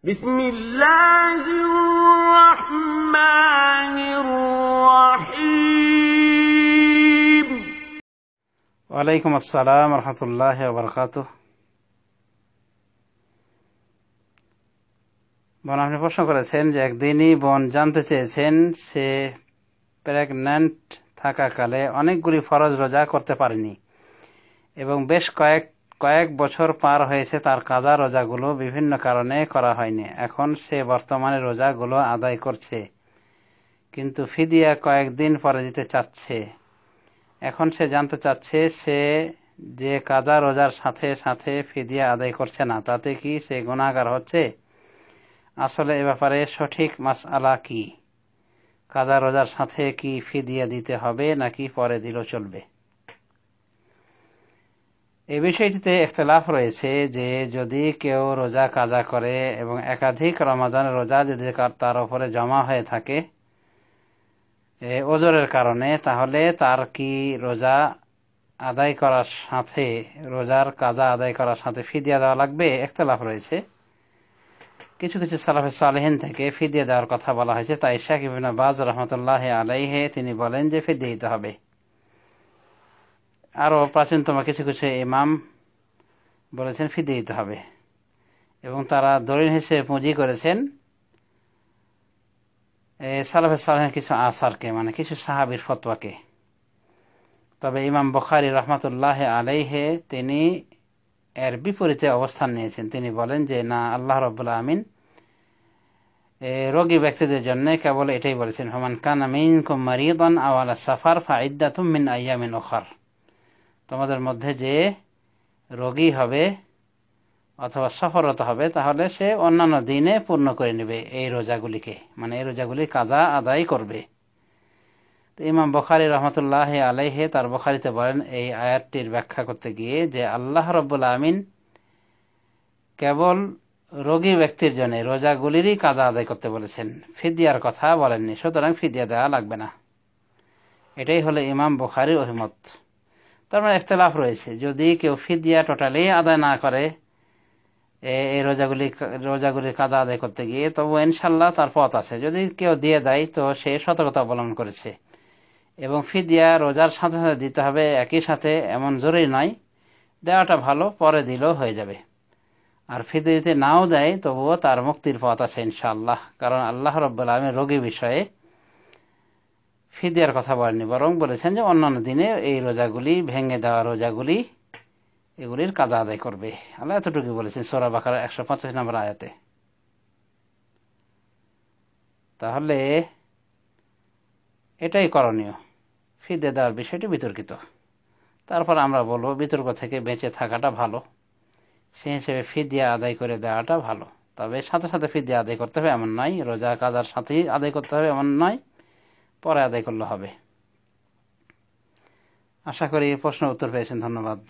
بسم الله الرحمن الرحيم ওয়ালাইকুম আসসালাম রহমতুল্লাহি ওয়া বারাকাতুহু। বোন, আপনি প্রশ্ন করেছেন যে একদিনই বোন জানতে চেয়েছেন সে প্রেগন্যান্ট থাকাকালে অনেকগুলি ফরজ রোজা করতে পারেনি এবং বেশ কয়েক বছর পার হয়েছে তার কাজা রোজাগুলো বিভিন্ন কারণে করা হয়নি। এখন সে বর্তমানে রোজাগুলো আদায় করছে, কিন্তু ফিদিয়া কয়েকদিন পরে দিতে চাচ্ছে। এখন সে জানতে চাচ্ছে সে যে কাজা রোজার সাথে সাথে ফিদিয়া আদায় করছে না, তাতে কি সে গুনাহগার হচ্ছে? আসলে এ ব্যাপারে সঠিক মাসআলা কি? কাজা রোজার সাথে কি ফিদিয়া দিতে হবে নাকি পরে দিলেও চলবে? এই বিষয়টিতে ইখতিলাফ রয়েছে যে যদি কেউ রোজা কাজা করে এবং একাধিক রমাদানের রোজা যদি তার উপরে জমা হয়ে থাকে ওজরের কারণে, তাহলে তার কি রোজা আদায় করার সাথে রোজার কাজা আদায় করার সাথে ফিদিয়া দেওয়া লাগবে? ইখতিলাফ রয়েছে। কিছু কিছু সালাফে সালেহিন থেকে ফিদিয়া দেওয়ার কথা বলা হয়েছে। তাই শাইখ ইবনে বাজ রাহমাতুল্লাহি আলাইহি তিনি বলেন যে ফিদিয়া দিতে হবে। আরো প্রাচীনতম কিছু কিছু ইমাম বলেছেন ফিদিয়া দিতে হবে এবং তারা দলিল হিসেবে পুঁজি করেছেন সালাফে সালেহিন কিছু আসারকে, মানে কিছু সাহাবীর ফতোয়াকে। তবে ইমাম বুখারী রাহমাতুল্লাহি আলাইহি তিনি এর বিপরীতে অবস্থান নিয়েছেন। তিনি বলেন যে না, আল্লাহ রাব্বুল আমিন রোগী ব্যক্তিদের জন্য কেবল এটাই বলেছেন, ফামান কানা মিনকুম মারিদান আও আলা সাফার ফাইদ্দাতুম মিন আইয়ামিন উখার। তোমাদের মধ্যে যে রোগী হবে অথবা সফররত হবে তাহলে সে অন্যান্য দিনে পূর্ণ করে নেবে এই রোজাগুলিকে, মানে এই রোজাগুলি কাজা আদায় করবে। তো ইমাম বুখারী রাহমাতুল্লাহি আলাইহি তার বুখারীতে বলেন এই আয়াতটির ব্যাখ্যা করতে গিয়ে যে আল্লাহ রাব্বুল আমিন কেবল রোগী ব্যক্তির জন্য রোজাগুলিরই কাজা আদায় করতে বলেছেন, ফিদিয়ার কথা বলেননি। সুতরাং ফিদিয়া দেওয়া লাগবে না। এটাই হলো ইমাম বুখারীর অভিমত। তার মানে ইখতিলাফ রয়েছে, যদি কেউ ফিদিয়া টোটালি আদায় না করে এই রোজাগুলির কাজা আদায় করতে গিয়ে, তবু ইনশাল্লাহ তার পথ আছে। যদি কেউ দিয়ে দেয় তো সে সতর্কতা অবলম্বন করেছে। এবং ফিদিয়া রোজার সাথে সাথে দিতে হবে একই সাথে এমন জরুরি নয়, দেওয়াটা ভালো, পরে দিলেও হয়ে যাবে। আর ফিদিয়া দিতে নাও দেয় তবুও তার মুক্তির পথ আছে ইনশাআল্লাহ, কারণ আল্লাহ রাব্বুল আমিন রোগী বিষয়ে ফিদিয়ার কথা বলেননি, বরং বলেছেন যে অন্যান্য দিনে এই রোজাগুলি, ভেঙে দেওয়া রোজাগুলি, এগুলির কাজা আদায় করবে। আল্লাহ এতটুকু বলেছেন সূরা বাকারা 185 নম্বর আয়াতে। তাহলে এটাই করণীয়। ফিদিয়া দেওয়ার বিষয়টি বিতর্কিত। তারপর আমরা বলবো বিতর্ক থেকে বেঁচে থাকাটা ভালো, সেই হিসেবে ফিদিয়া আদায় করে দেওয়াটা ভালো। তবে সাথে সাথে ফিদিয়া আদায় করতে হবে এমন নয়, রোজা কাজার সাথেই আদায় করতে হবে এমন নয়, পরে আদায় করলে হবে। আশা করি প্রশ্ন উত্তর পেয়েছেন। ধন্যবাদ।